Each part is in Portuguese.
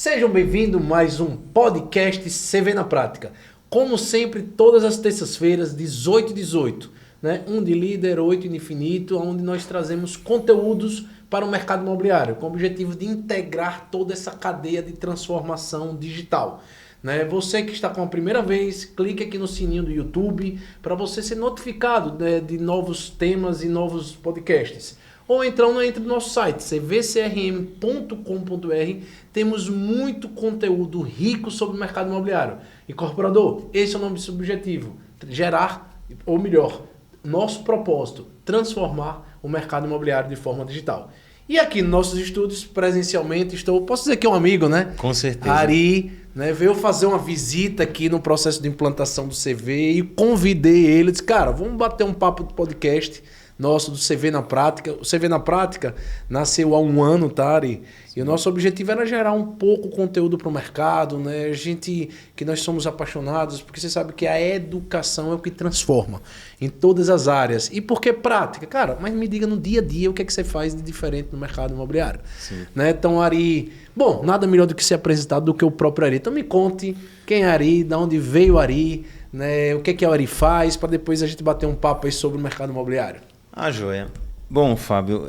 Sejam bem-vindos a mais um podcast CV na Prática. Como sempre, todas as terças-feiras, 18 e 18, né? Um de líder, 8 de infinito, onde nós trazemos conteúdos para o mercado imobiliário, com o objetivo de integrar toda essa cadeia de transformação digital. Né? Você que está com a primeira vez, clique aqui no sininho do YouTube para você ser notificado, né, de novos temas e novos podcasts. Ou então entre no nosso site, cvcrm.com.br, temos muito conteúdo rico sobre o mercado imobiliário. Incorporador, esse é o nosso objetivo, gerar, ou melhor, nosso propósito, transformar o mercado imobiliário de forma digital. E aqui nos nossos estúdios, presencialmente, posso dizer que é um amigo, né? Com certeza. Ari, né, veio fazer uma visita aqui no processo de implantação do CV e convidei ele, disse, cara, vamos bater um papo do podcast nosso do CV na Prática. O CV na Prática nasceu há um ano, tá, Ari? E o nosso objetivo era gerar um pouco conteúdo para o mercado, né? A gente, que nós somos apaixonados, porque você sabe que a educação é o que transforma em todas as áreas. E por que prática? Cara, mas me diga no dia a dia o que é que você faz de diferente no mercado imobiliário. Sim. Né? Então, Ari, bom, nada melhor do que ser apresentado do que o próprio Ari. Então me conte quem é Ari, de onde veio o Ari, né? O que é o Ari faz, para depois a gente bater um papo aí sobre o mercado imobiliário. Ah, joia. Bom, Fábio,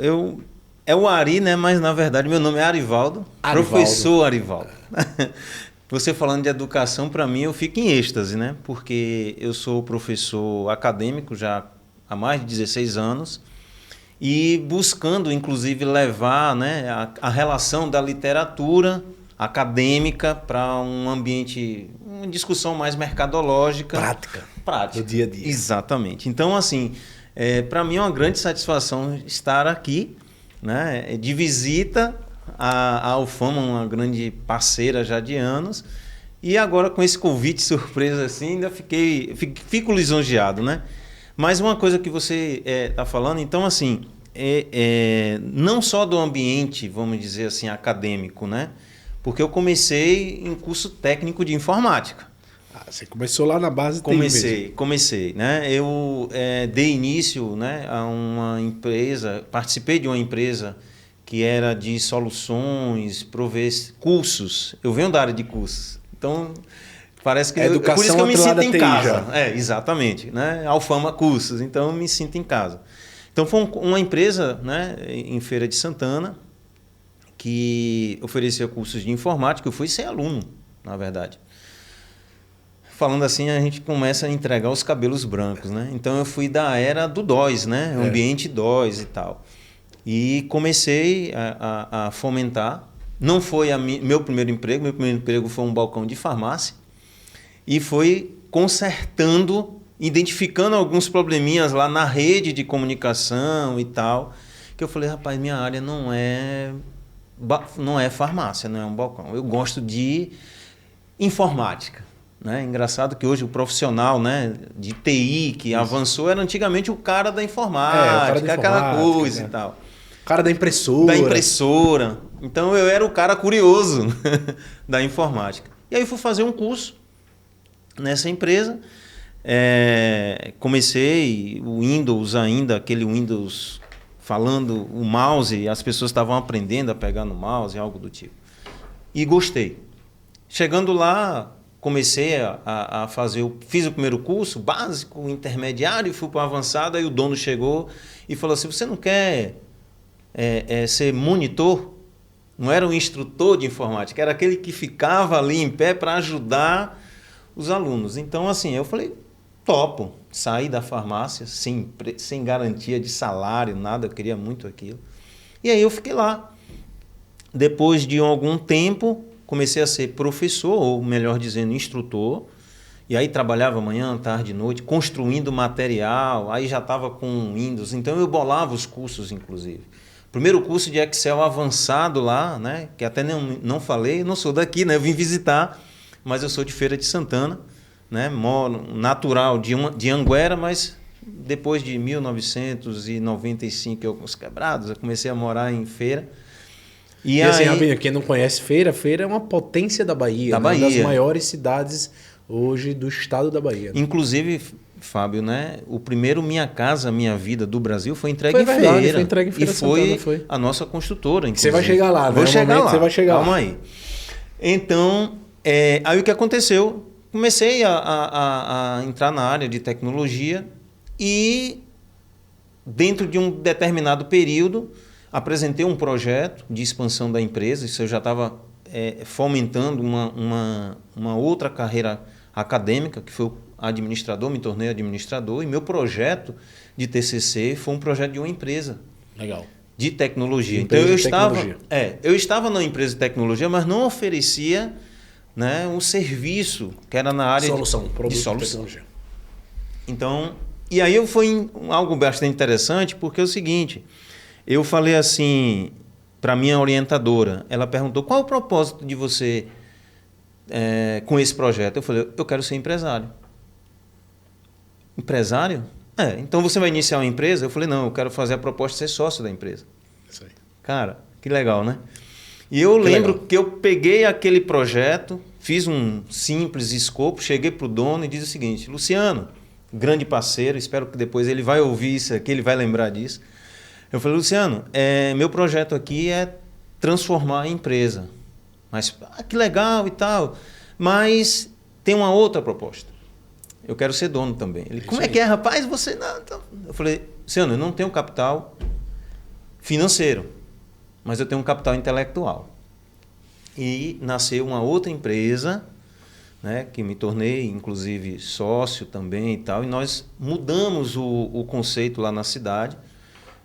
é o Ari, né? Mas na verdade meu nome é Arivaldo. Professor Arivaldo. Você falando de educação, para mim eu fico em êxtase, né? Porque eu sou professor acadêmico já há mais de 16 anos e buscando, inclusive, levar, né, a relação da literatura acadêmica para um ambiente, uma discussão mais mercadológica. Prática. Do dia a dia. Exatamente. Então, assim, para mim é uma grande satisfação estar aqui, né, de visita à Alfama, uma grande parceira já de anos, e agora com esse convite surpresa assim, ainda fico lisonjeado, né? Mas uma coisa que você está falando, então assim, não só do ambiente, vamos dizer assim, acadêmico, né? Porque eu comecei em curso técnico de informática. Você começou lá na base Comecei, né? Eu dei início, né, a uma empresa, participei de uma empresa que era de soluções, prover cursos. Eu venho da área de cursos, então parece que educação, por isso que eu me sinto em casa. Já. Exatamente, né? Alfama Cursos, então eu me sinto em casa. Então foi uma empresa, né, em Feira de Santana que oferecia cursos de informática. Eu fui ser aluno, na verdade. Falando assim, a gente começa a entregar os cabelos brancos, né? Então eu fui da era do DOS, né? Ambiente DOS e tal. E comecei a fomentar. Não foi meu primeiro emprego. Meu primeiro emprego foi um balcão de farmácia. E foi consertando, identificando alguns probleminhas lá na rede de comunicação e tal. Que eu falei, rapaz, minha área não é farmácia, não é um balcão. Eu gosto de informática. Né? Engraçado que hoje o profissional, né, de TI que avançou era antigamente o cara da informática, aquela coisa, né? E tal. O cara da impressora. Então eu era o cara curioso da informática. E aí fui fazer um curso nessa empresa. Comecei o Windows ainda, aquele Windows falando o mouse, as pessoas estavam aprendendo a pegar no mouse, algo do tipo. E gostei. Chegando lá, comecei a fazer, fiz o primeiro curso, básico, intermediário, fui para o avançado, aí o dono chegou e falou assim, você não quer ser monitor? Não era um instrutor de informática, era aquele que ficava ali em pé para ajudar os alunos. Então, assim, eu falei, topo. Saí da farmácia sem garantia de salário, nada, eu queria muito aquilo. E aí eu fiquei lá. Depois de algum tempo, comecei a ser professor, ou melhor dizendo, instrutor. E aí trabalhava manhã, tarde, noite, construindo material. Aí já estava com Windows. Então eu bolava os cursos, inclusive. Primeiro curso de Excel avançado lá, né? Que até não falei, não sou daqui, né? Eu vim visitar, mas eu sou de Feira de Santana, né? Moro natural de Anguera, mas depois de 1995, eu com os quebrados, eu comecei a morar em Feira. E assim, Rabinho, quem não conhece Feira é uma potência da Bahia. Uma das maiores cidades hoje do estado da Bahia. Né? Inclusive, Fábio, né? O primeiro Minha Casa Minha Vida do Brasil foi entregue em Feira. Foi entregue em Feira e foi a nossa construtora, inclusive. Você vai chegar lá, né? Vou chegar lá. Você vai chegar Calma lá. aí. Então, aí o que aconteceu? Comecei a entrar na área de tecnologia e, dentro de um determinado período, apresentei um projeto de expansão da empresa. Isso eu já estava fomentando uma outra carreira acadêmica, que foi o administrador, me tornei administrador, e meu projeto de TCC foi um projeto de uma empresa. Legal. De tecnologia. Empresa então eu estava na empresa de tecnologia, mas não oferecia, né, um serviço que era na área de solução. Tecnologia. Então, e aí foi algo bastante interessante, porque é o seguinte, eu falei assim para minha orientadora, ela perguntou: qual é o propósito de você com esse projeto? Eu falei: eu quero ser empresário. Empresário? Então você vai iniciar uma empresa? Eu falei: não, eu quero fazer a proposta de ser sócio da empresa. Isso aí. Cara, que legal, né? E eu lembro que eu peguei aquele projeto, fiz um simples escopo, cheguei para o dono e disse o seguinte: Luciano, grande parceiro, espero que depois ele vai ouvir isso aqui, ele vai lembrar disso. Eu falei: Luciano, meu projeto aqui é transformar a empresa. Mas, que legal e tal, mas tem uma outra proposta. Eu quero ser dono também. Ele: como é que é, rapaz? Você não... Então... Eu falei: Luciano, eu não tenho capital financeiro, mas eu tenho um capital intelectual. E nasceu uma outra empresa, né, que me tornei, inclusive, sócio também e tal, e nós mudamos o conceito lá na cidade,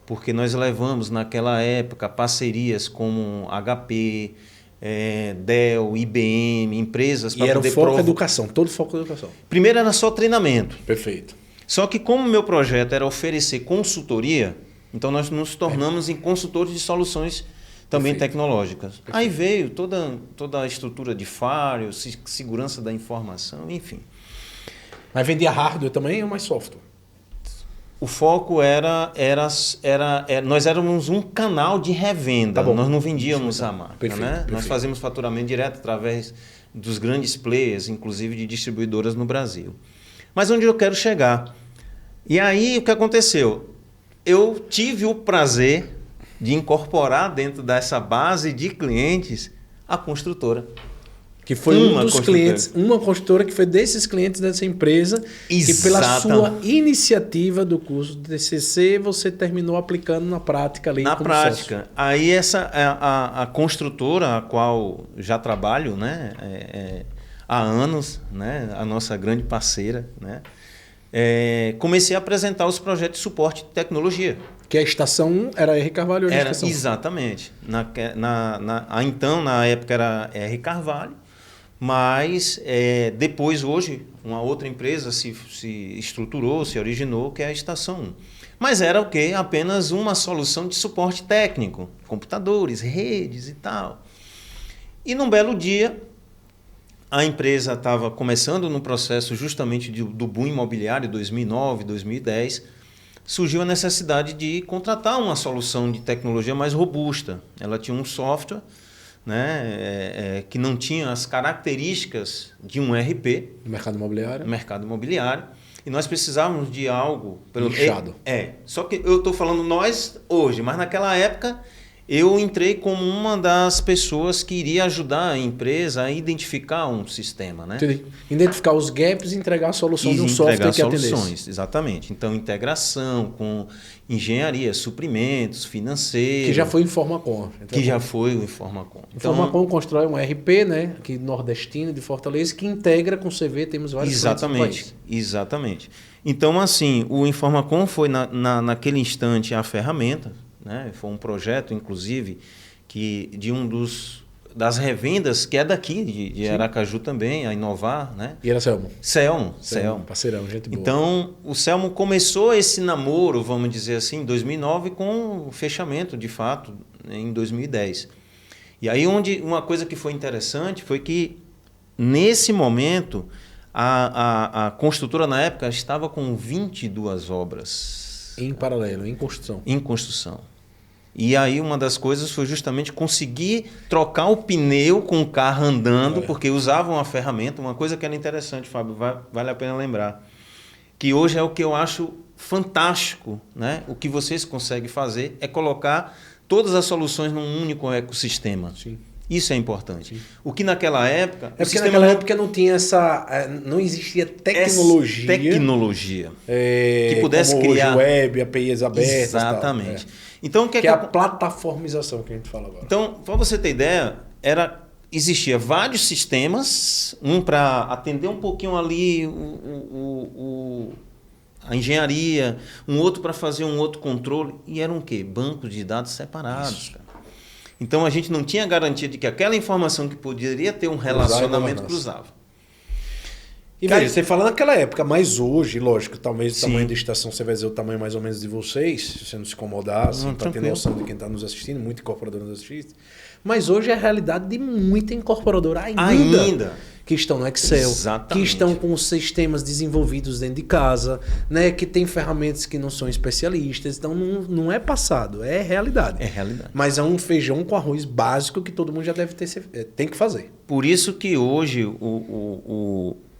porque nós levamos, naquela época, parcerias como HP, Dell, IBM, empresas para poder... E era o foco educação, todo foco educação. Primeiro era só treinamento. Perfeito. Só que como o meu projeto era oferecer consultoria, então nós nos tornamos em consultores de soluções também tecnológicas. Perfeito. Aí veio toda a estrutura de firewall, segurança da informação, enfim. Mas vendia hardware também ou mais software? O foco nós éramos um canal de revenda, nós não vendíamos a marca. Perfeito, né? Perfeito. Nós fazíamos faturamento direto através dos grandes players, inclusive de distribuidoras no Brasil. Mas onde eu quero chegar? E aí o que aconteceu? Eu tive o prazer de incorporar dentro dessa base de clientes a construtora. Que foi um dos clientes, uma construtora que foi desses clientes dessa empresa. E pela sua iniciativa do curso de TCC, você terminou aplicando na prática ali. Na prática. Sócio. Aí a construtora, a qual já trabalho, né, há anos, né, a nossa grande parceira, né, comecei a apresentar os projetos de suporte de tecnologia. Que a estação 1 era R. Carvalho? Era, exatamente. Então, na época, era R. Carvalho. Mas depois, hoje, uma outra empresa se estruturou, se originou, que é a Estação 1. Mas era o quê? Apenas uma solução de suporte técnico, computadores, redes e tal. E num belo dia, a empresa estava começando no processo justamente do boom imobiliário, 2009, 2010, surgiu a necessidade de contratar uma solução de tecnologia mais robusta. Ela tinha um software, né, que não tinha as características de um ERP. Mercado imobiliário. E nós precisávamos de algo... Nichado. Só que eu estou falando nós hoje, mas naquela época eu entrei como uma das pessoas que iria ajudar a empresa a identificar um sistema. Né? Identificar os gaps e entregar a solução de um software que atendesse. Exatamente. Então, integração com engenharia, suprimentos, financeiro. Que já foi Informacom. Que já foi o Informacom. Informacom constrói um ERP, né, aqui nordestino, de Fortaleza, que integra com o CV, temos vários clientes no país. Exatamente. Então, assim, o Informacom foi naquele instante a ferramenta, né? Foi um projeto, inclusive, de das revendas, que é daqui, de Aracaju também, a Inovar. Né? E era Selmo? Selmo. Parceirão, gente boa. Então, o Selmo começou esse namoro, vamos dizer assim, em 2009, com o fechamento, de fato, em 2010. E aí, uma coisa que foi interessante foi que, nesse momento, a construtora, na época, estava com 22 obras. Em paralelo, em construção. Em construção. E aí uma das coisas foi justamente conseguir trocar o pneu com o carro andando, porque usavam a ferramenta. Uma coisa que era interessante, Fábio, vale a pena lembrar, que hoje é o que eu acho fantástico, né? O que vocês conseguem fazer é colocar todas as soluções num único ecossistema. Sim. Isso é importante. O que naquela época... É porque naquela época não tinha não existia tecnologia. Tecnologia. Que pudesse como criar... hoje, web, APIs abertas. Exatamente. Tal, Então, que é a plataformização que a gente fala agora. Então, para você ter ideia, existia vários sistemas, um para atender um pouquinho ali a engenharia, um outro para fazer um outro controle, e eram o quê? Bancos de dados separados. Cara. Então a gente não tinha garantia de que aquela informação que poderia ter um relacionamento cruzava. E veja, você fala naquela época, mas hoje, lógico, talvez o tamanho da estação, você vai dizer o tamanho mais ou menos de vocês, se você não se incomodar, assim, para ter noção de quem está nos assistindo, muita incorporadora nos assistindo. Mas hoje é a realidade de muita incorporadora ainda. Que estão no Excel, que estão com sistemas desenvolvidos dentro de casa, né, que tem ferramentas que não são especialistas. Então não é passado, é realidade. É realidade. Mas é um feijão com arroz básico que todo mundo já deve tem que fazer. Por isso que hoje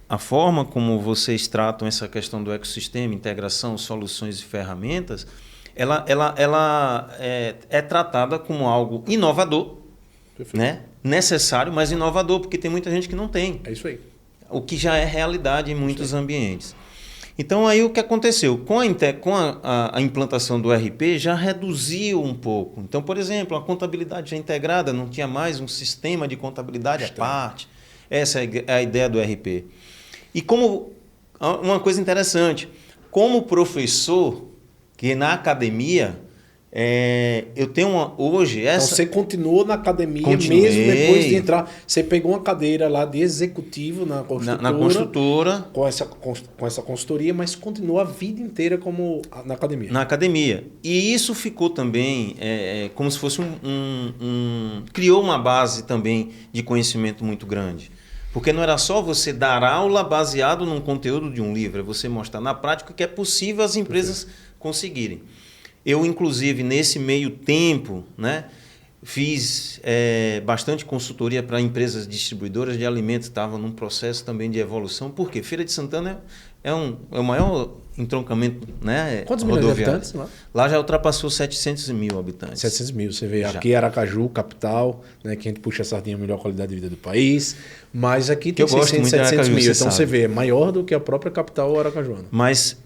a forma como vocês tratam essa questão do ecossistema, integração, soluções e ferramentas, ela é tratada como algo inovador, né? Necessário, mas inovador, porque tem muita gente que não tem. É isso aí. O que já é realidade em muitos ambientes. Então, aí o que aconteceu? Com a implantação do RP, já reduziu um pouco. Então, por exemplo, a contabilidade já integrada, não tinha mais um sistema de contabilidade à parte. Essa é a ideia do RP. E uma coisa interessante, como professor, que na academia, eu tenho hoje essa... Então você continuou na academia mesmo depois de entrar. Você pegou uma cadeira lá de executivo na construtora. Na construtora. Com essa consultoria, mas continuou a vida inteira na academia. Na academia. E isso ficou também como se fosse criou uma base também de conhecimento muito grande. Porque não era só você dar aula baseado num conteúdo de um livro, é você mostrar na prática que é possível as empresas conseguirem. Eu, inclusive, nesse meio tempo, né, fiz bastante consultoria para empresas distribuidoras de alimentos, estava num processo também de evolução. Por quê? Feira de Santana é o maior entroncamento, né? Quantos milhões de habitantes lá? Lá já ultrapassou 700 mil habitantes. 700 mil, você vê. Aqui Aracaju, capital, né, que a gente puxa a sardinha, a melhor qualidade de vida do país. Mas aqui tem 600, 700 mil. Então você vê, é maior do que a própria capital aracajuana. Mas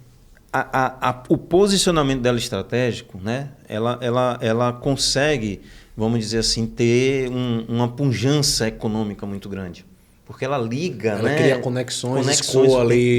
o posicionamento dela estratégico, né, ela consegue, vamos dizer assim, ter uma pujança econômica muito grande. Porque ela liga, ela cria conexões escoa ali.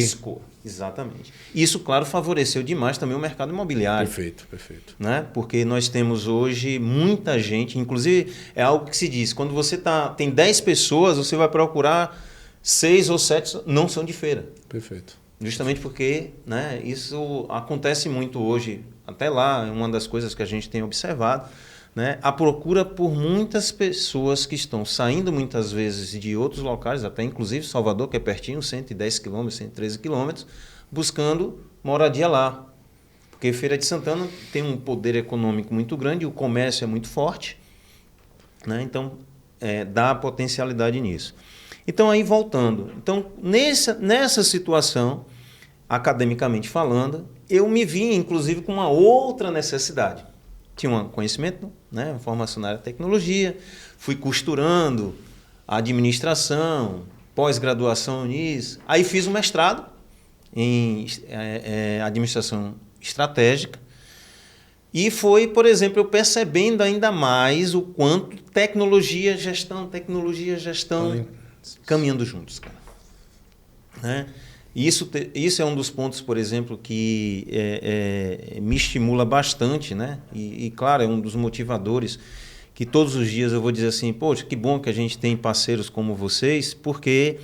Exatamente. Isso, claro, favoreceu demais também o mercado imobiliário. Perfeito. Né? Porque nós temos hoje muita gente, inclusive é algo que se diz, quando você tem 10 pessoas, você vai procurar 6 ou 7, não são de feira. Perfeito. Justamente porque, né, isso acontece muito hoje, até lá, é uma das coisas que a gente tem observado, né, a procura por muitas pessoas que estão saindo muitas vezes de outros locais, até inclusive Salvador, que é pertinho, 110 quilômetros, 113 quilômetros, buscando moradia lá. Porque Feira de Santana tem um poder econômico muito grande, o comércio é muito forte, né, então dá potencialidade nisso. Então, aí voltando. Então, nessa situação, academicamente falando, eu me vi, inclusive, com uma outra necessidade. Tinha um conhecimento, né, uma formação na área de tecnologia, fui costurando a administração, pós-graduação nisso. Aí fiz um mestrado em administração estratégica. E foi, por exemplo, eu percebendo ainda mais o quanto tecnologia, gestão, caminhando juntos, cara. Né? Isso é um dos pontos, por exemplo, que me estimula bastante, né? E, claro, é um dos motivadores que todos os dias eu vou dizer assim, poxa, que bom que a gente tem parceiros como vocês, porque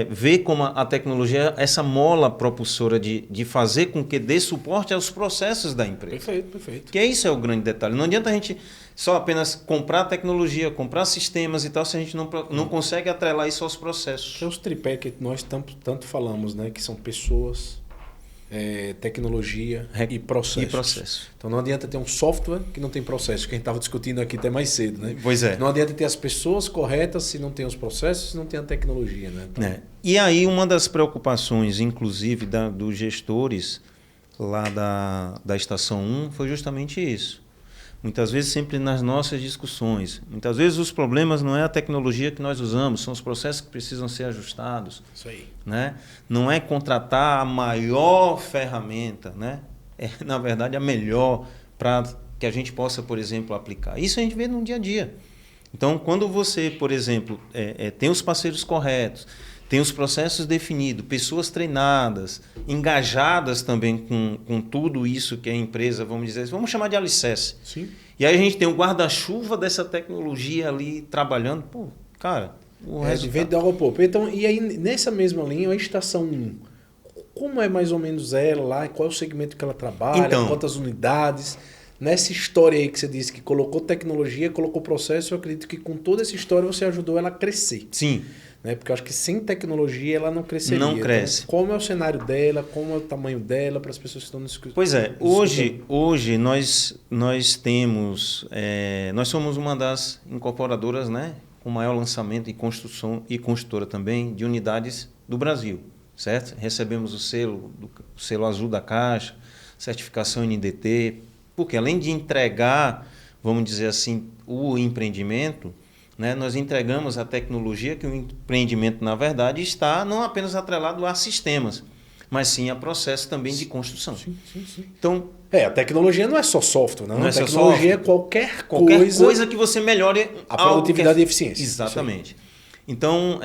vê como a tecnologia é essa mola propulsora de fazer com que dê suporte aos processos da empresa. Perfeito. Que isso é o grande detalhe. Não adianta a gente só apenas comprar tecnologia, comprar sistemas e tal, se a gente não consegue atrelar isso aos processos. É os tripé que nós tanto falamos, né? Que são pessoas, tecnologia e processos. Então não adianta ter um software que não tem processo, que a gente estava discutindo aqui até mais cedo, né? Pois é. Não adianta ter as pessoas corretas se não tem os processos, se não tem a tecnologia, né? Então... E aí uma das preocupações, inclusive, dos gestores lá da Estação 1 foi justamente isso. muitas vezes sempre nas nossas discussões. Muitas vezes os problemas não é a tecnologia que nós usamos, são os processos que precisam ser ajustados. Isso aí. Né? Não é contratar a maior ferramenta, né? É, na verdade, a melhor para que a gente possa, por exemplo, aplicar. Isso a gente vê no dia a dia. Então, quando você, por exemplo, tem os parceiros corretos, tem os processos definidos, pessoas treinadas, engajadas também com tudo isso que a empresa, vamos dizer, vamos chamar de alicerce. Sim. E aí a gente tem o guarda-chuva dessa tecnologia ali trabalhando. Pô, cara, o De vento de água poupa. Então, e aí, nessa mesma linha, a estação 1, como é mais ou menos ela lá? Qual é o segmento que ela trabalha? Então, quantas unidades? Nessa história aí que você disse que colocou tecnologia, colocou processo, eu acredito que com toda essa história você ajudou ela a crescer. Sim. Né? Porque eu acho que sem tecnologia ela não cresceria. Não cresce. Então, como é o cenário dela, como é o tamanho dela, para as pessoas que estão nos escutando? Pois é, hoje nós temos, nós somos uma das incorporadoras, né, com maior lançamento em construção e construtora também de unidades do Brasil, certo? Recebemos o selo azul da Caixa, certificação NDT, porque além de entregar, vamos dizer assim, o empreendimento, né, nós entregamos a tecnologia que o empreendimento, na verdade, está não apenas atrelado a sistemas, mas sim a processo também de construção. Sim. Então, a tecnologia não é só software, não. Não é A só tecnologia software. é qualquer coisa que você melhore a produtividade algo e eficiência. Exatamente. Então,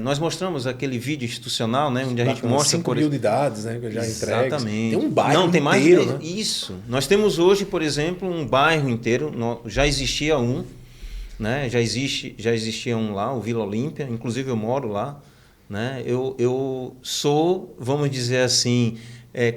nós mostramos aquele vídeo institucional, né, onde a gente mostra 5.000 unidades, né, que já entregues. Exatamente. Tem um bairro tem inteiro, mais, né? Isso. Nós temos hoje, por exemplo, um bairro inteiro, já existia um, né, já existia um lá, o Vila Olímpia, inclusive eu moro lá, né? Eu sou, vamos dizer assim,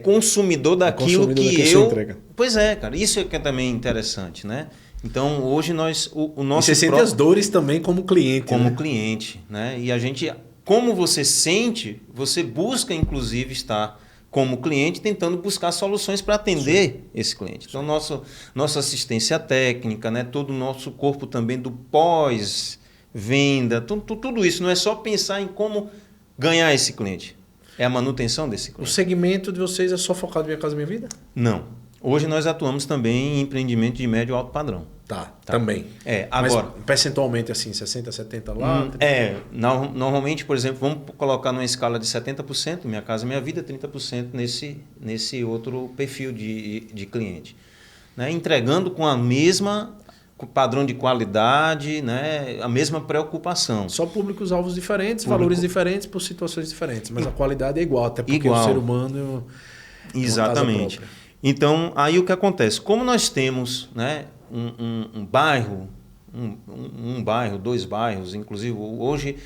consumidor daquilo que eu entrega. Pois é, cara, isso é que é também interessante, né? Então, hoje o nosso e você sente as dores também como cliente. Como cliente, né? E a gente, como você sente, você busca, inclusive, estar como cliente tentando buscar soluções para atender esse cliente. Então, nossa assistência técnica, né? Todo o nosso corpo também do pós-venda, tudo isso. Não é só pensar em como ganhar esse cliente. É a manutenção desse cliente. O segmento de vocês é só focado em Minha Casa Minha Vida? Não. Hoje nós atuamos também em empreendimento de médio e alto padrão. Tá. Também. Agora. Mas percentualmente assim, 60%, 70% lá? Normalmente, por exemplo, vamos colocar numa escala de 70%, Minha Casa Minha Vida, 30% nesse outro perfil de cliente. Né? Entregando com a mesma padrão de qualidade, né? A mesma preocupação. Só públicos-alvos diferentes, valores diferentes por situações diferentes, mas a qualidade é igual, até porque o ser humano é Exatamente. Então, aí o que acontece? Como nós temos, né, um bairro, um bairro, 2 bairros, inclusive hoje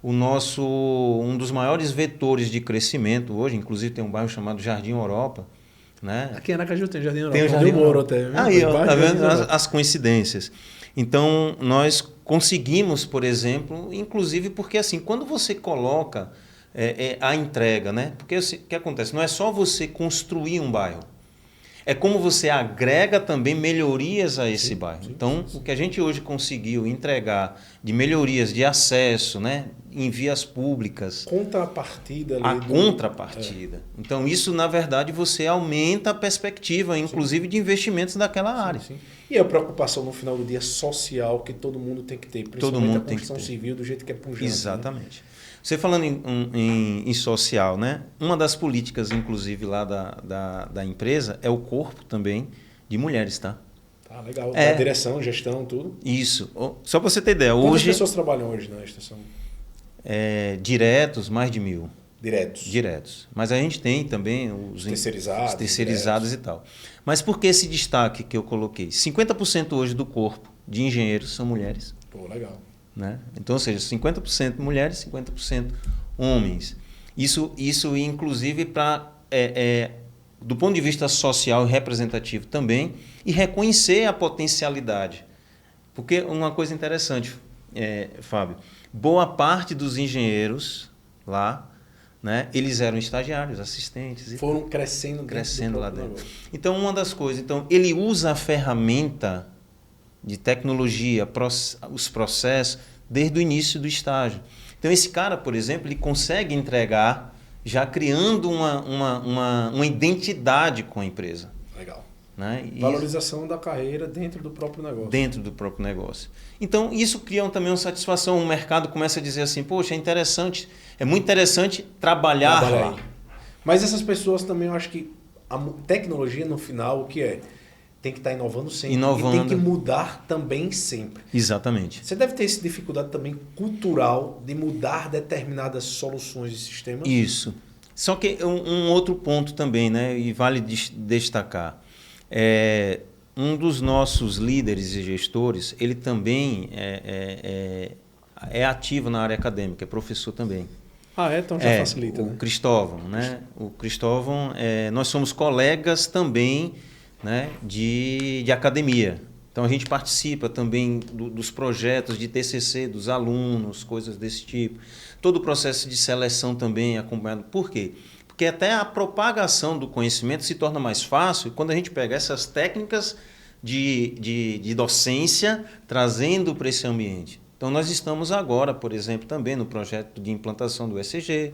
um dos maiores vetores de crescimento hoje, inclusive tem um bairro chamado Jardim Europa, né? Aqui em Aracaju tem Jardim Europa. Tem o Jardim Europa. Até. Aí, tá vendo as coincidências. Então, nós conseguimos, por exemplo, inclusive porque assim, quando você coloca a entrega, né? Porque assim, o que acontece? Não é só você construir um bairro. É como você agrega também melhorias a esse bairro. Então, o que a gente hoje conseguiu entregar de melhorias de acesso, né, em vias públicas. Contrapartida. Contrapartida. Então, isso, na verdade, você aumenta a perspectiva, inclusive, de investimentos daquela área. Sim. E a preocupação no final do dia social que todo mundo tem que ter, principalmente a construção civil, do jeito que é pujante. Exatamente. Né? Você falando em social, né? Uma das políticas, inclusive, lá da empresa é o corpo também de mulheres, tá? Tá, legal. A direção, gestão, tudo. Isso. Só para você ter ideia. Quantas pessoas trabalham hoje na estação? Diretos, mais de 1.000. Diretos. Mas a gente tem também os terceirizados e tal. Mas por que esse destaque que eu coloquei? 50% hoje do corpo de engenheiros são mulheres. Pô, legal. Né? Então, ou seja, 50% mulheres, 50% homens. Isso inclusive, do ponto de vista social e representativo também, e reconhecer a potencialidade. Porque uma coisa interessante, Fábio, boa parte dos engenheiros lá, né, eles eram estagiários, assistentes. Foram crescendo lá dentro. Então, uma das coisas, ele usa a ferramenta de tecnologia, os processos, desde o início do estágio. Então, esse cara, por exemplo, ele consegue entregar já criando uma identidade com a empresa. Legal. Né? Valorização da carreira dentro do próprio negócio. Dentro do próprio negócio. Então, isso cria também uma satisfação. O mercado começa a dizer assim, poxa, é muito interessante trabalhar lá. Aí. Mas essas pessoas também, eu acho que a tecnologia, no final, o que é? Tem que estar inovando sempre. Inovando. E tem que mudar também sempre. Exatamente. Você deve ter essa dificuldade também cultural de mudar determinadas soluções de sistemas. Isso. Só que um outro ponto também, né? E vale destacar. Um dos nossos líderes e gestores, ele também é ativo na área acadêmica, é professor também. Então já facilita, né? O Cristóvão, né? O Cristóvão, nós somos colegas também, né, de academia. Então a gente participa também dos projetos de TCC dos alunos, coisas desse tipo. Todo o processo de seleção também é acompanhado. Por quê? Porque até a propagação do conhecimento se torna mais fácil quando a gente pega essas técnicas de docência trazendo para esse ambiente. Então nós estamos agora, por exemplo, também no projeto de implantação do ECG.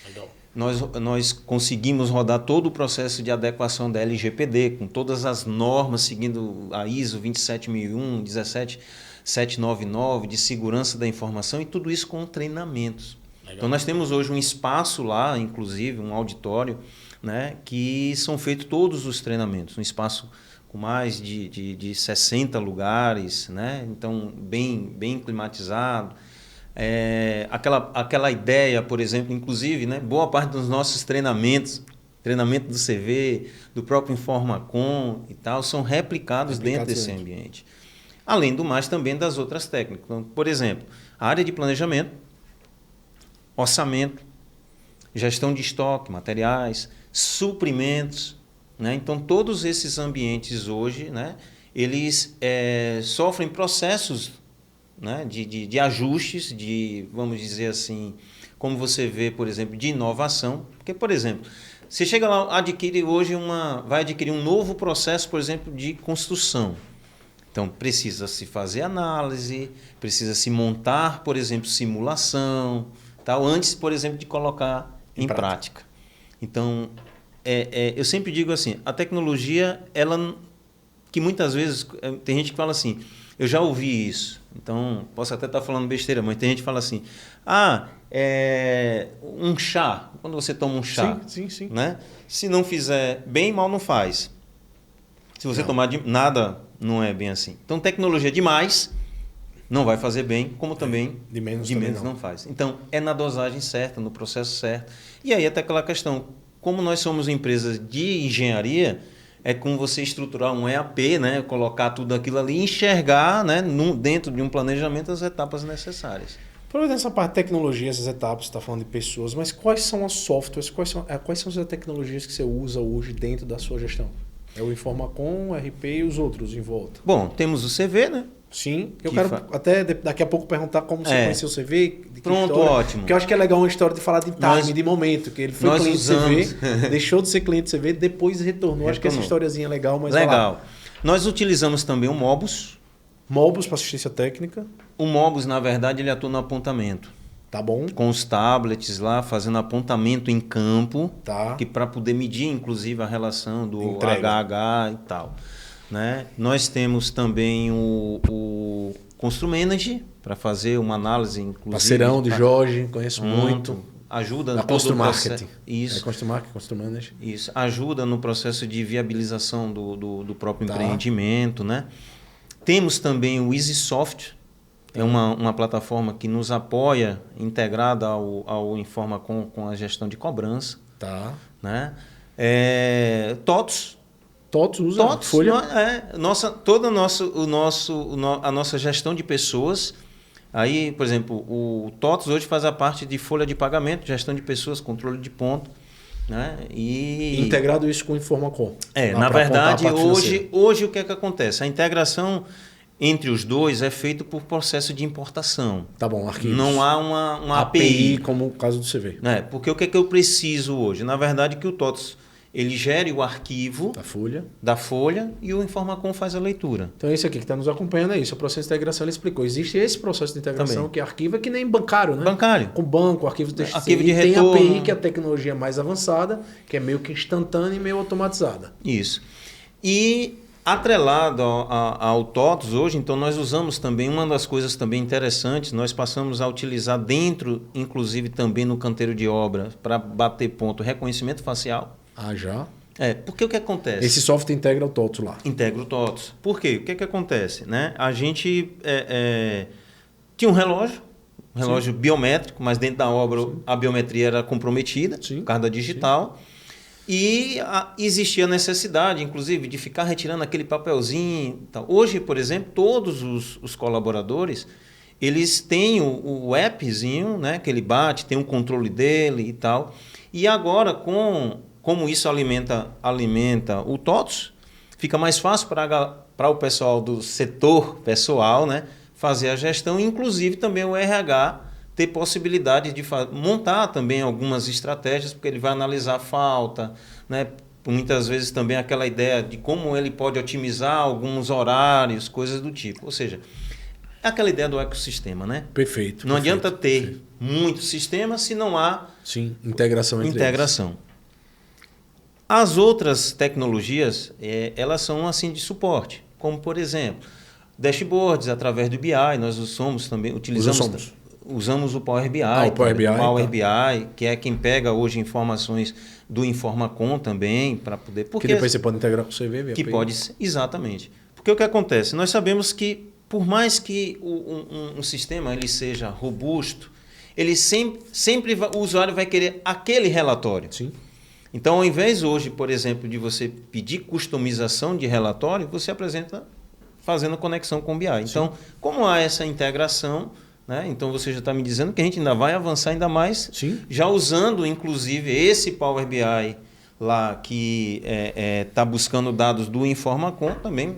Legal. Nós conseguimos rodar todo o processo de adequação da LGPD, com todas as normas, seguindo a ISO 27001, 17799, de segurança da informação, e tudo isso com treinamentos. Legal. Então nós temos hoje um espaço lá, inclusive, um auditório, né, que são feitos todos os treinamentos, um espaço com mais de 60 lugares, né, então bem climatizado. Aquela ideia, por exemplo, inclusive, né, boa parte dos nossos treinamento do CV, do próprio Informacom e tal, são replicados dentro desse ambiente. Além do mais, também das outras técnicas. Então, por exemplo, a área de planejamento, orçamento, gestão de estoque, materiais, suprimentos, né? Então, todos esses ambientes hoje, né, eles sofrem processos, né, de ajustes, vamos dizer assim, como você vê, por exemplo, de inovação. Porque, por exemplo, você chega lá, vai adquirir um novo processo, por exemplo, de construção. Então, precisa se fazer análise, precisa se montar, por exemplo, simulação, tal, antes, por exemplo, de colocar em prática. Então, eu sempre digo assim, a tecnologia, que muitas vezes, tem gente que fala assim, eu já ouvi isso, então posso até estar falando besteira, mas tem gente que fala assim, um chá, quando você toma um chá, sim. Né? Se não fizer bem, mal não faz. Se você tomar nada, não é bem assim. Então, tecnologia demais não vai fazer bem, como também de menos não faz. Então, é na dosagem certa, no processo certo. E aí até aquela questão, como nós somos empresas de engenharia, é como você estruturar um EAP, né? Colocar tudo aquilo ali e enxergar, né? Dentro de um planejamento as etapas necessárias. Por essa parte de tecnologia, essas etapas, você está falando de pessoas, mas quais são as softwares, quais são as tecnologias que você usa hoje dentro da sua gestão? É o Informacom, o RP e os outros em volta? Bom, temos o CV, né? Sim, eu quero até daqui a pouco perguntar como você conheceu o CV. Pronto, história, ótimo. Porque eu acho que é legal uma história de falar de time, de momento, que ele foi cliente usamos. CV, deixou de ser cliente CV, depois retornou. Acho que essa historiazinha é legal. Mas legal. Nós utilizamos também o Mobus. Mobus para assistência técnica. O Mobus, na verdade, ele atua no apontamento. Tá bom. Com os tablets lá, fazendo apontamento em campo, tá. Que para poder medir, inclusive, a relação do HH e tal. Né? Nós temos também o ConstruManage para fazer uma análise, inclusive. Parceirão de Jorge, conheço muito. Ajuda no ConstruMarketing. Isso. ConstruMarketing, ConstruManage. Isso. Ajuda no processo de viabilização do próprio empreendimento. Né? Temos também o EasySoft. É uma plataforma que nos apoia, integrada ao Informacom com a gestão de cobrança. Tá. Né? TOTOS. TOTOS usa Folha? A nossa gestão de pessoas. Aí, por exemplo, o TOTOS hoje faz a parte de folha de pagamento, gestão de pessoas, controle de ponto. Né? E integrado isso com o Informacom. Na verdade, hoje o que é que acontece? A integração entre os dois é feito por processo de importação. Tá bom, arquivos. Não há uma API. Como o caso do CV. Porque o que é que eu preciso hoje? Na verdade, que o TOTOS ele gere o arquivo da folha e o Informacom faz a leitura. Então, esse aqui que está nos acompanhando é isso. O processo de integração ele explicou. Existe esse processo de integração também. Que arquivo é que nem bancário, né? Bancário. Com banco, arquivo de texto. Arquivo de retorno. Tem a API, que é a tecnologia mais avançada, que é meio que instantânea e meio automatizada. Isso. E atrelado ao TOTOS hoje, então nós usamos também, uma das coisas também interessantes, nós passamos a utilizar dentro, inclusive também no canteiro de obra, para bater ponto, reconhecimento facial. Ah, já? Porque o que acontece? Esse software integra o TOTOS lá. Integra o TOTOS. Por quê? O que acontece? Né? A gente tinha um relógio biométrico, mas dentro da obra a biometria era comprometida, por causa da digital. Sim. E existia a necessidade, inclusive, de ficar retirando aquele papelzinho. Tal. Hoje, por exemplo, todos os colaboradores, eles têm o appzinho, né, que ele bate, tem um controle dele e tal. E agora, como isso alimenta o TOTOS, fica mais fácil para o pessoal do setor pessoal, né, fazer a gestão, inclusive também o RH ter possibilidade de montar também algumas estratégias, porque ele vai analisar a falta, né? Muitas vezes também aquela ideia de como ele pode otimizar alguns horários, coisas do tipo. Ou seja, é aquela ideia do ecossistema, né? Perfeito. Não adianta ter muito sistema se não há integração entre eles. As outras tecnologias, elas são assim de suporte, como por exemplo, dashboards através do BI, nós usamos o Power BI, o Power BI, que é quem pega hoje informações do Informacom também, para poder... Porque depois você pode integrar com o CV. Que pode ser, exatamente. Porque o que acontece? Nós sabemos que, por mais que um sistema ele seja robusto, ele sempre o usuário vai querer aquele relatório. Sim. Então, ao invés hoje, por exemplo, de você pedir customização de relatório, você apresenta fazendo conexão com o BI. Então, como há essa integração... Né? Então você já está me dizendo que a gente ainda vai avançar ainda mais, já usando inclusive esse Power BI lá que está buscando dados do Informacom também,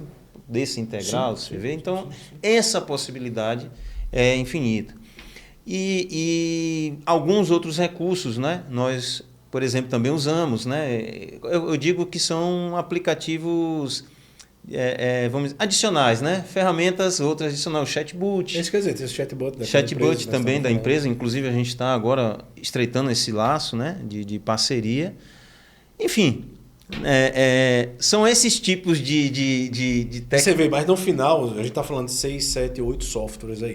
desse integral, você vê. Então essa possibilidade é infinita. E alguns outros recursos, né? Nós, por exemplo, também usamos. Né? Eu digo que são aplicativos... vamos dizer, adicionais, né? Ferramentas, outras adicionais, o chatbot. Isso quer dizer, tem o chatbot Chatbot também da empresa, inclusive a gente está agora estreitando esse laço, né? de parceria. Enfim, são esses tipos de técnicas. Você vê, mas no final, a gente está falando de 6, 7, 8 softwares aí.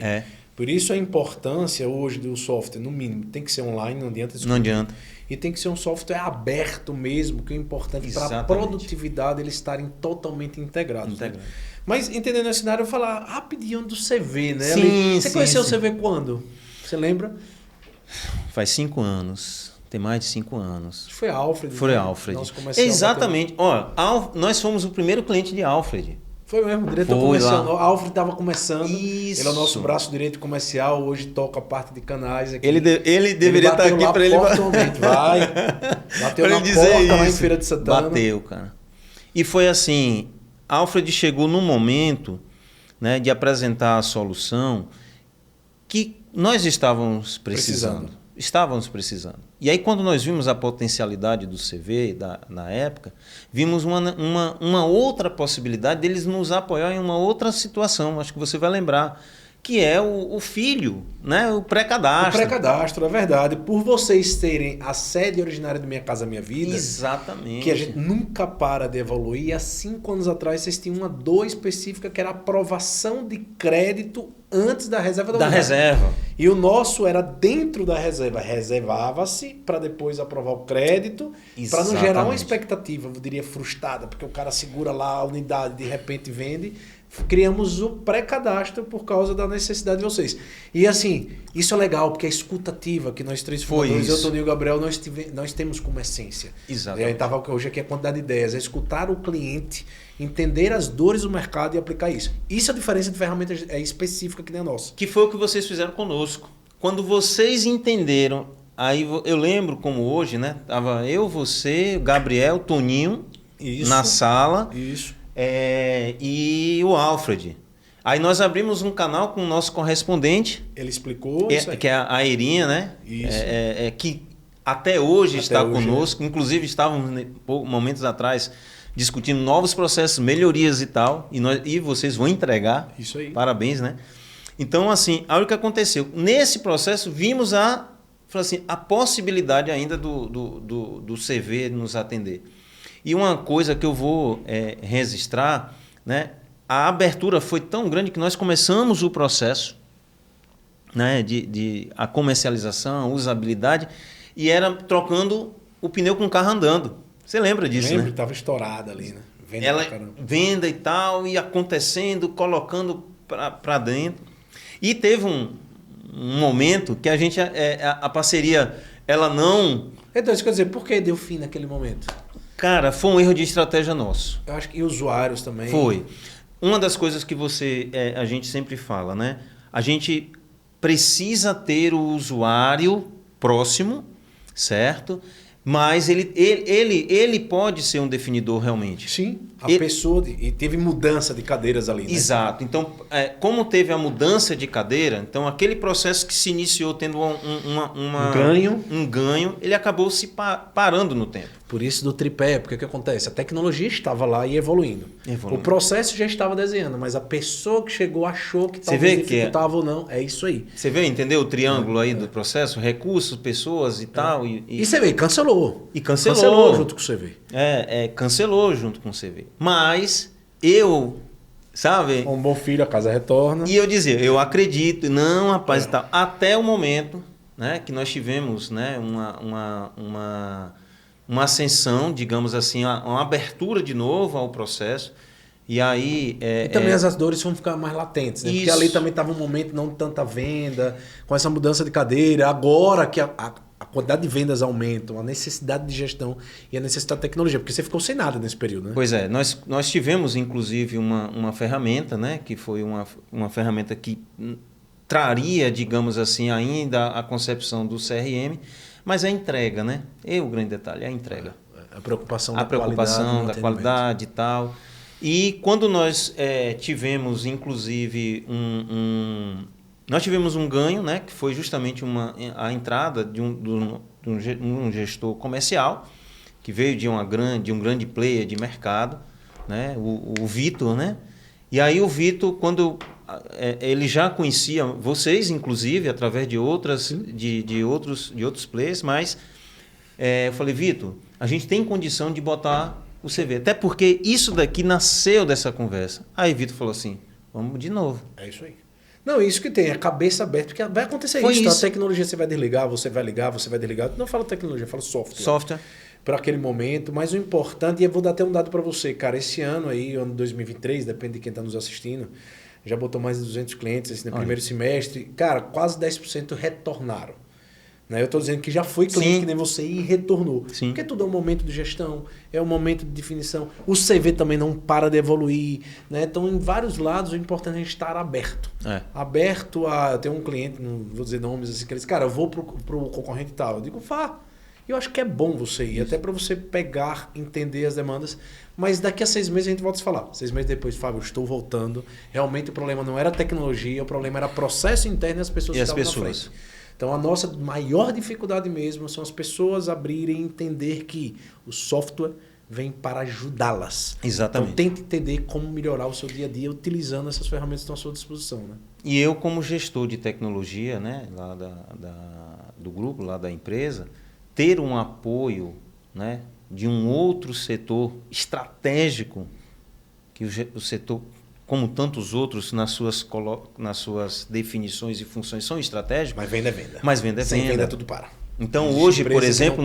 Por isso a importância hoje do software, no mínimo, tem que ser online, não adianta discutir. Não adianta. E tem que ser um software aberto mesmo, que é importante para a produtividade eles estarem totalmente integrados. Né? Mas entendendo esse cenário, eu vou falar rapidinho do CV, né? Você conheceu o CV quando? Você lembra? Faz 5 anos. Tem mais de 5 anos. Foi a Alfred. Foi a Alfred. Exatamente. Nós fomos o primeiro cliente de Alfred. Foi mesmo, o diretor comercial. A Alfred estava começando. Isso. Ele é o nosso braço direito comercial, hoje toca a parte de canais aqui. Ele deveria estar aqui para ele... Bateu na porta lá em Feira de Santana. Bateu, cara. E foi assim, Alfred chegou num momento, né, de apresentar a solução que nós estávamos precisando. E aí, quando nós vimos a potencialidade do CV na época, vimos uma outra possibilidade deles nos apoiar em uma outra situação, acho que você vai lembrar, que é o filho, né? O pré-cadastro. O pré-cadastro, é verdade. Por vocês terem a sede originária do Minha Casa Minha Vida, exatamente, que a gente nunca para de evoluir, e há 5 anos atrás vocês tinham uma dor específica que era a aprovação de crédito antes da reserva da reserva. E o nosso era dentro da reserva. Reservava-se para depois aprovar o crédito, para não gerar uma expectativa, eu diria, frustrada, porque o cara segura lá a unidade, de repente vende. Criamos o pré-cadastro por causa da necessidade de vocês. E assim, isso é legal, porque a escutativa que nós três fundadores, eu, Toninho e o Gabriel, nós temos como essência. Exatamente. A gente estava hoje aqui a quantidade de ideias, é escutar o cliente, entender as dores do mercado e aplicar isso. Isso é a diferença de ferramenta específica que nem a nossa. Que foi o que vocês fizeram conosco. Quando vocês entenderam, aí eu lembro como hoje, né? Tava eu, você, o Gabriel, o Toninho, na sala. Isso. E o Alfred. Aí nós abrimos um canal com o nosso correspondente. Ele explicou isso aí. Que é a Airinha, né? Isso. Que até hoje está conosco. Inclusive estávamos, momentos atrás, discutindo novos processos, melhorias e tal. E vocês vão entregar. Isso aí. Parabéns, né? Então, assim, olha o que aconteceu. Nesse processo, vimos a possibilidade ainda do CV nos atender. E uma coisa que eu vou registrar, né? A abertura foi tão grande que nós começamos o processo, né, de a comercialização, a usabilidade, e era trocando o pneu com o carro andando. Você lembra disso, Lembro, né? estava estourada ali, né? Venda Ela pra caramba. venda e tal, e acontecendo, colocando para dentro. E teve um momento que a gente, a parceria, ela não... Então, isso quer dizer, por que deu fim naquele momento? Cara, foi um erro de estratégia nosso. Eu acho que e usuários também. Foi. Uma das coisas que a gente sempre fala, né? A gente precisa ter o usuário próximo, certo? Mas ele pode ser um definidor realmente. Sim, pessoa... E teve mudança de cadeiras ali, né? Exato. Então, como teve a mudança de cadeira, então aquele processo que se iniciou tendo um ganho, ele acabou se parando no tempo. Por isso do tripé, porque o que acontece? A tecnologia estava lá e evoluindo. O processo já estava desenhando, mas a pessoa que chegou achou que talvez dificultava ou não. É isso aí. Você vê, entendeu o triângulo aí do processo? Recursos, pessoas e tal. E você vê, cancelou. E cancelou. Cancelou junto com o CV. Cancelou junto com o CV. Mas sabe? Um bom filho, a casa retorna. E eu dizia, eu acredito, não, rapaz, e tal. Até o momento, né, que nós tivemos, né, uma ascensão, digamos assim, uma abertura de novo ao processo. E aí... E também as dores vão ficar mais latentes, né? Porque ali também estava um momento não de tanta venda, com essa mudança de cadeira. Agora que a quantidade de vendas aumentam, a necessidade de gestão e a necessidade de tecnologia, porque você ficou sem nada nesse período, né? Pois é, nós tivemos inclusive uma ferramenta, né, que foi uma ferramenta que traria, digamos assim, ainda a concepção do CRM, mas a entrega, né? O grande detalhe, a entrega. A preocupação da qualidade e tal. E quando nós tivemos, inclusive, nós tivemos um ganho, né, que foi justamente a entrada de um gestor comercial, que veio de um grande player de mercado, né, o Vitor, né? E aí o Vitor, quando ele já conhecia vocês, inclusive, através de outros players, mas eu falei, Vitor, a gente tem condição de botar o CV. Até porque isso daqui nasceu dessa conversa. Aí Vitor falou assim, vamos de novo. É isso aí. Não, isso que tem, a cabeça aberta, porque vai acontecer isso. A tecnologia você vai desligar, você vai ligar, você vai desligar. Não fala tecnologia, fala software. Software. Para aquele momento, mas o importante, e eu vou dar até um dado para você, cara, esse ano aí, ano 2023, depende de quem está nos assistindo, já botou mais de 200 clientes assim, no primeiro semestre, cara, quase 10% retornaram. Né? Eu estou dizendo que já foi cliente que nem você e retornou. Sim. Porque tudo é um momento de gestão, é um momento de definição. O CV também não para de evoluir. Né? Então, em vários lados, o importante é a gente estar aberto. Aberto a... Eu tenho um cliente, não vou dizer nomes, assim, que ele diz, cara, eu vou pro concorrente e tal. Eu digo, vá. Eu acho que é bom você ir, até para você pegar, entender as demandas. Mas daqui a 6 meses a gente volta a se falar. 6 meses depois, Fábio, eu estou voltando. Realmente o problema não era a tecnologia, o problema era processo interno e as pessoas que estavam na frente. Então a nossa maior dificuldade mesmo são as pessoas abrirem e entender que o software vem para ajudá-las. Exatamente. Então tente entender como melhorar o seu dia a dia utilizando essas ferramentas que estão à sua disposição. Né? E eu, como gestor de tecnologia, né, lá do grupo, lá da empresa, ter um apoio, né, de um outro setor estratégico, que o setor, como tantos outros, nas suas definições e funções são estratégicos. Mas venda é venda. Sem venda tudo para. Então hoje, por exemplo,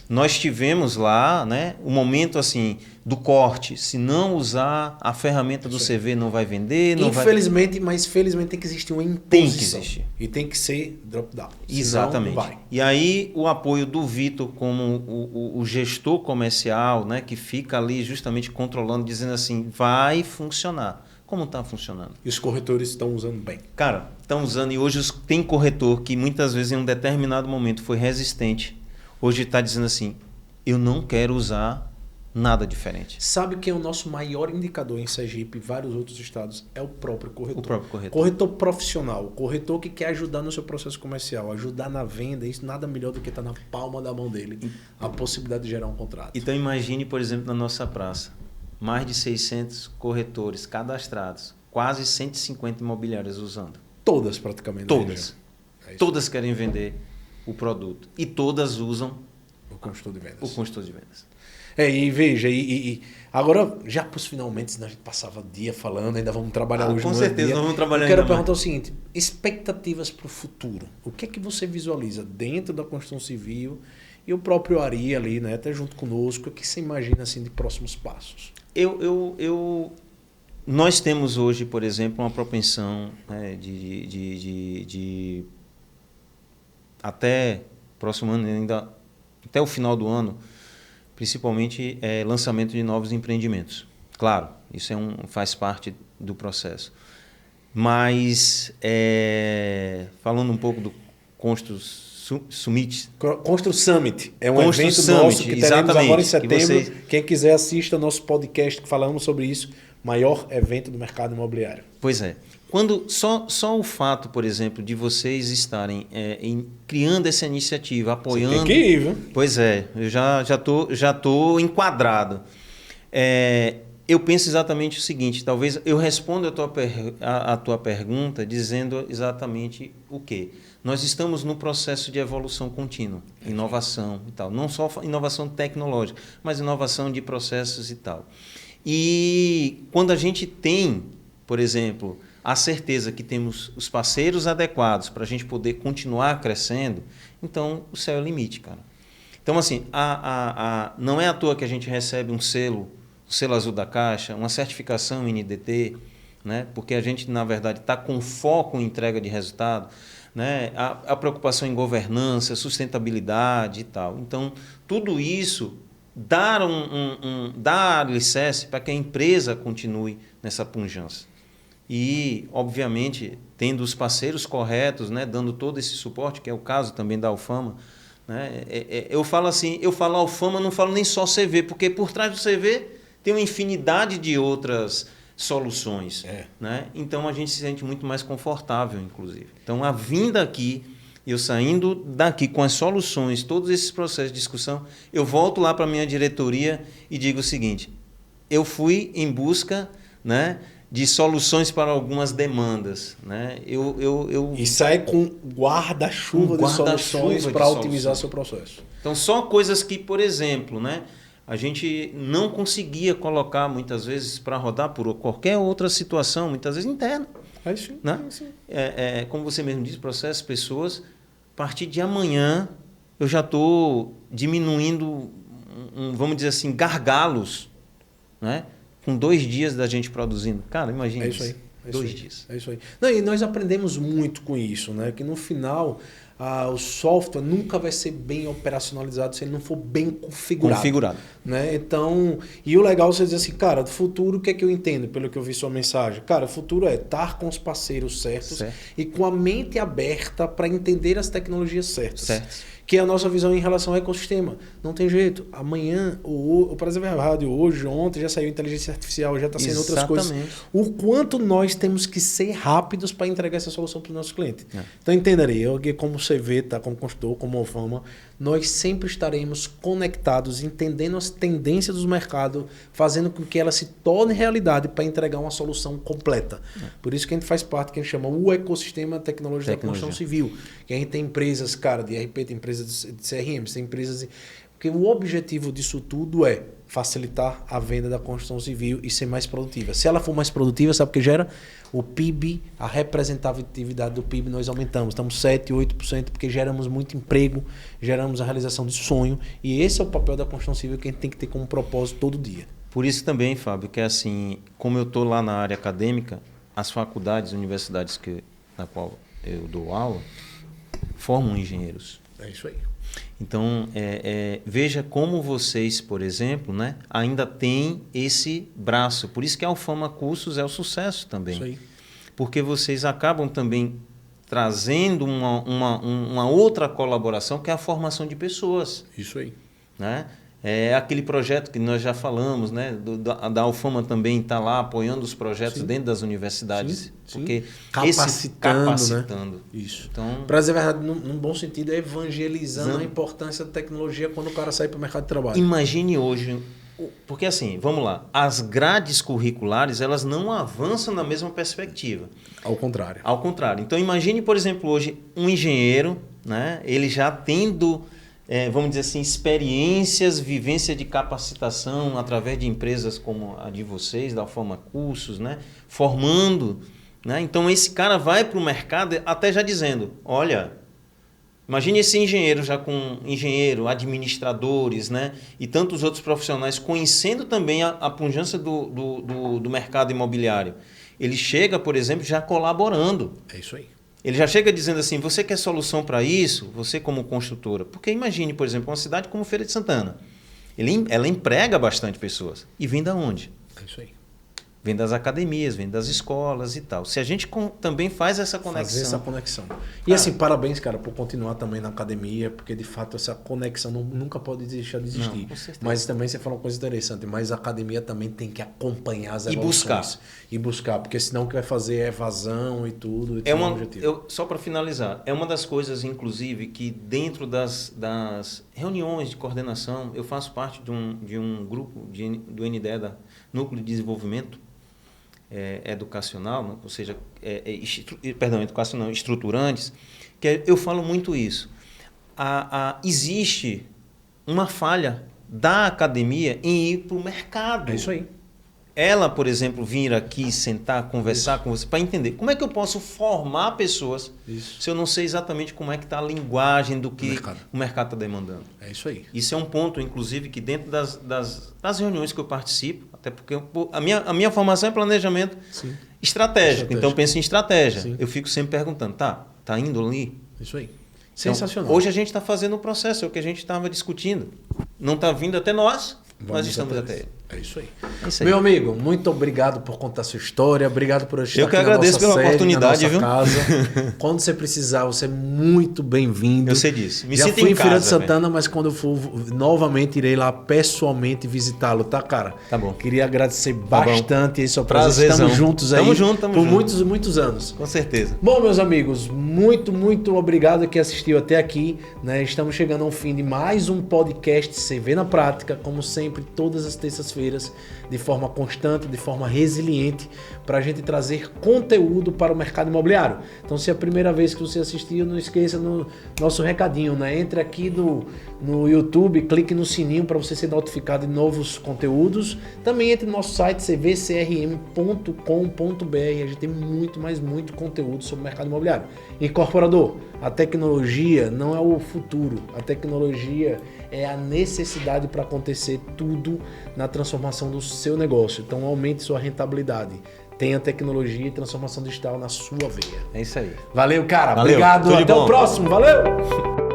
nós tivemos lá, né, o momento assim do corte. Se não usar a ferramenta do CV, não vai vender. Infelizmente, mas felizmente tem que existir uma imposição. Tem que existir. E tem que ser drop-down. Exatamente. Não vai. E aí o apoio do Vitor como o gestor comercial, né, que fica ali justamente controlando, dizendo assim, vai funcionar. Como está funcionando? E os corretores estão usando bem? Cara, estão usando e hoje tem corretor que muitas vezes em um determinado momento foi resistente. Hoje está dizendo assim, eu não quero usar nada diferente. Sabe quem é o nosso maior indicador em Sergipe e vários outros estados? É o próprio corretor. O próprio corretor. Corretor profissional. O corretor que quer ajudar no seu processo comercial, ajudar na venda, isso nada melhor do que estar na palma da mão dele. A possibilidade de gerar um contrato. Então imagine, por exemplo, na nossa praça. Mais de 600 corretores cadastrados, quase 150 imobiliárias usando. Todas praticamente. Todas. Todas querem vender o produto. E todas usam o consultor de vendas. O consultor de vendas. E veja, agora, já para os finalmente, senão a gente passava o dia falando, ainda vamos trabalhar hoje com no certeza, dia. nós vamos trabalhar Eu quero ainda perguntar mais. o seguinte, expectativas para o futuro. O que é que você visualiza dentro da construção civil e o próprio Ari ali, né, até junto conosco, o que você imagina assim de próximos passos? Nós temos hoje, por exemplo, uma propensão, né, de até próximo ano, ainda até o final do ano, principalmente lançamento de novos empreendimentos. Claro, isso faz parte do processo. Mas, falando um pouco do Constru Summit. Constru Summit é um Constru evento Summit, nosso que teremos agora em setembro. vocês... Quem quiser assista nosso podcast que falamos sobre isso, maior evento do mercado imobiliário. Pois é. Quando só o fato, por exemplo, de vocês estarem criando essa iniciativa, apoiando... Você tem que ir, viu? Pois é, eu já tô enquadrado. Eu penso exatamente o seguinte, talvez eu responda a tua pergunta dizendo exatamente o quê? Nós estamos no processo de evolução contínua, inovação e tal. Não só inovação tecnológica, mas inovação de processos e tal. E quando a gente tem, por exemplo, a certeza que temos os parceiros adequados para a gente poder continuar crescendo, então o céu é o limite, cara. Então, assim, não é à toa que a gente recebe um selo azul da Caixa, uma certificação NDT, né? Porque a gente, na verdade, está com foco em entrega de resultado, né? A preocupação em governança, sustentabilidade e tal. Então, tudo isso dá alicerce para que a empresa continue nessa pujança. E, obviamente, tendo os parceiros corretos, né? Dando todo esse suporte, que é o caso também da Alfama, né? Eu falo assim, Alfama, não falo nem só CV, porque por trás do CV tem uma infinidade de outras soluções. Né? Então, a gente se sente muito mais confortável, inclusive. Então, a vinda aqui, eu saindo daqui com as soluções, todos esses processos de discussão, eu volto lá para a minha diretoria e digo o seguinte, eu fui em busca, né, de soluções para algumas demandas. Né? E sai com guarda-chuva de soluções para otimizar seu processo. Então, só coisas que, por exemplo, né, a gente não conseguia colocar, muitas vezes, para rodar por qualquer outra situação, muitas vezes interna. Sim, né? sim. Como você mesmo disse, processo, pessoas, a partir de amanhã eu já estou diminuindo, vamos dizer assim, gargalos, né? Com 2 dias da gente produzindo. Cara, imagina isso. 2 dias. É isso aí. Não, e nós aprendemos muito com isso, né? Que no final o software nunca vai ser bem operacionalizado se ele não for bem configurado. Né? Então, e o legal é você dizer assim, cara, do futuro, o que é que eu entendo pelo que eu vi sua mensagem? Cara, o futuro é estar com os parceiros certos e com a mente aberta para entender as tecnologias certas. Que é a nossa visão em relação ao ecossistema. Não tem jeito. Amanhã, o Prazer Rádio, hoje, ontem, já saiu inteligência artificial, já está saindo outras coisas. O quanto nós temos que ser rápidos para entregar essa solução para os nossos clientes. Então, entenderei, eu, como CV, tá, como consultor, como Alfama, nós sempre estaremos conectados, entendendo as tendências do mercado, fazendo com que ela se torne realidade para entregar uma solução completa. Por isso que a gente faz parte, que a gente chama o ecossistema tecnológico da construção civil. Que a gente tem empresas, cara, de RP, tem empresas de CRM, tem empresas... Porque o objetivo disso tudo é facilitar a venda da construção civil e ser mais produtiva. Se ela for mais produtiva, sabe o que gera? O PIB, a representatividade do PIB nós aumentamos. Estamos 7%, 8%, porque geramos muito emprego, geramos a realização de sonho. E esse é o papel da construção civil que a gente tem que ter como propósito todo dia. Por isso também, Fábio, que assim, como eu estou lá na área acadêmica, as faculdades, universidades na qual eu dou aula, formam engenheiros. É isso aí. Então, veja como vocês, por exemplo, né, ainda têm esse braço. Por isso que a Alfama Cursos é o sucesso também. Isso aí. Porque vocês acabam também trazendo uma outra colaboração, que é a formação de pessoas. Isso aí. Né? É aquele projeto que nós já falamos, né? Da Alfama também está lá apoiando os projetos dentro das universidades. Sim. Porque capacitando. Né? Isso. Então, para dizer a verdade, num bom sentido, é evangelizando a importância da tecnologia quando o cara sai para o mercado de trabalho. Imagine hoje, porque assim, vamos lá, as grades curriculares, elas não avançam na mesma perspectiva. Ao contrário. Ao contrário. Então imagine, por exemplo, hoje um engenheiro, né? Ele já tendo vamos dizer assim, experiências, vivência de capacitação através de empresas como a de vocês, da Forma Cursos, né? Formando, né? Então esse cara vai para o mercado até já dizendo, olha, imagine esse engenheiro já com administradores, né? E tantos outros profissionais conhecendo também a pujança do mercado imobiliário. Ele chega, por exemplo, já colaborando. É isso aí. Ele já chega dizendo assim, você quer solução para isso? Você como construtora. Porque imagine, por exemplo, uma cidade como Feira de Santana. Ela emprega bastante pessoas. E vem da onde? É isso aí. Vem das academias, vem das escolas e tal. Se a gente também faz essa conexão... Fazer essa conexão. E assim, parabéns, cara, por continuar também na academia, porque de fato essa conexão nunca pode deixar de existir. Não, com certeza. Mas também você falou uma coisa interessante, mas a academia também tem que acompanhar as evoluções. E buscar, porque senão o que vai fazer é evasão e tudo. E só para finalizar, é uma das coisas, inclusive, que dentro das reuniões de coordenação, eu faço parte de um grupo do NDE, Núcleo de Desenvolvimento Educacional, né? Ou seja, educacional, estruturantes, que eu falo muito isso. Existe uma falha da academia em ir para o mercado. É isso aí. Ela, por exemplo, vir aqui, sentar, conversar com você, para entender como é que eu posso formar pessoas se eu não sei exatamente como é que está a linguagem do que o mercado está demandando. É isso aí. Isso é um ponto, inclusive, que dentro das reuniões que eu participo, até porque a minha formação é planejamento estratégico, então eu penso em estratégia. Sim. Eu fico sempre perguntando, tá indo ali? Isso aí. Sensacional. Então, hoje a gente está fazendo o processo, é o que a gente estava discutindo. Não está vindo até nós, nós estamos até ele. É isso aí. Meu amigo, muito obrigado por contar a sua história. Obrigado por estar aqui. Eu que agradeço pela oportunidade, viu? Casa. Quando você precisar, você é muito bem-vindo. Eu sei disso. Já fui em Feira de Santana, mas quando eu for novamente, irei lá pessoalmente visitá-lo, tá, cara? Tá bom. Queria agradecer bastante esse seu prazer. Estamos juntos aí. Tamo junto. Por muitos e muitos anos. Com certeza. Bom, meus amigos, muito obrigado que assistiu até aqui, né? Estamos chegando ao fim de mais um podcast CV na Prática, como sempre, todas as terças-feiras, de forma constante, de forma resiliente, para a gente trazer conteúdo para o mercado imobiliário. Então, se é a primeira vez que você assistiu, não esqueça no nosso recadinho, né? Entre aqui no YouTube, clique no sininho para você ser notificado de novos conteúdos. Também entre no nosso site cvcrm.com.br. A gente tem muito conteúdo sobre o mercado imobiliário. Incorporador, a tecnologia não é o futuro, a tecnologia é a necessidade para acontecer tudo na transformação do seu negócio. Então aumente sua rentabilidade. Tenha tecnologia e transformação digital na sua veia. É isso aí. Valeu, cara. Valeu. Obrigado. Até o próximo. Valeu!